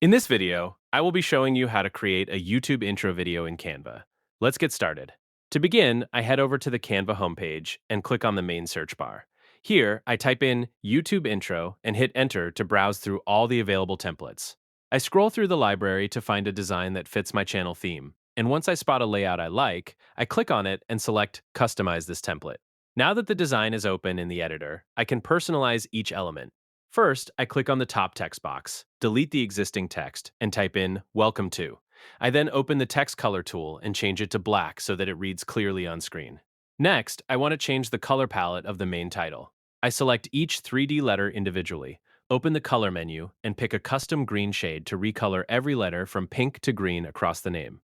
In this video, I will be showing you how to create a YouTube intro video in Canva. Let's get started. To begin, I head over to the Canva homepage and click on the main search bar. Here, I type in YouTube intro and hit enter to browse through all the available templates. I scroll through the library to find a design that fits my channel theme, and once I spot a layout I like, I click on it and select Customize this template. Now that the design is open in the editor, I can personalize each element. First, I click on the top text box, delete the existing text, and type in Welcome to. I then open the text color tool and change it to black so that it reads clearly on screen. Next, I want to change the color palette of the main title. I select each 3D letter individually, open the color menu, and pick a custom green shade to recolor every letter from pink to green across the name.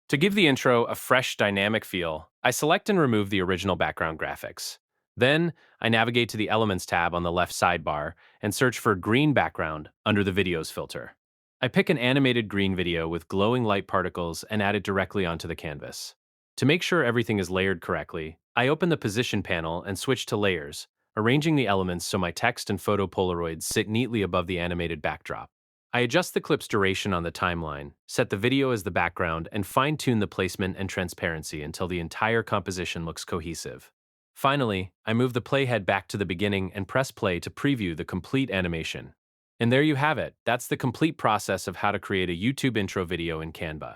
To give the intro a fresh, dynamic feel, I select and remove the original background graphics. Then, I navigate to the Elements tab on the left sidebar and search for Green Background under the Videos filter. I pick an animated green video with glowing light particles and add it directly onto the canvas. To make sure everything is layered correctly, I open the Position panel and switch to Layers, arranging the elements so my text and photo Polaroids sit neatly above the animated backdrop. I adjust the clip's duration on the timeline, set the video as the background, and fine-tune the placement and transparency until the entire composition looks cohesive. Finally, I move the playhead back to the beginning and press play to preview the complete animation. And there you have it. That's the complete process of how to create a YouTube intro video in Canva.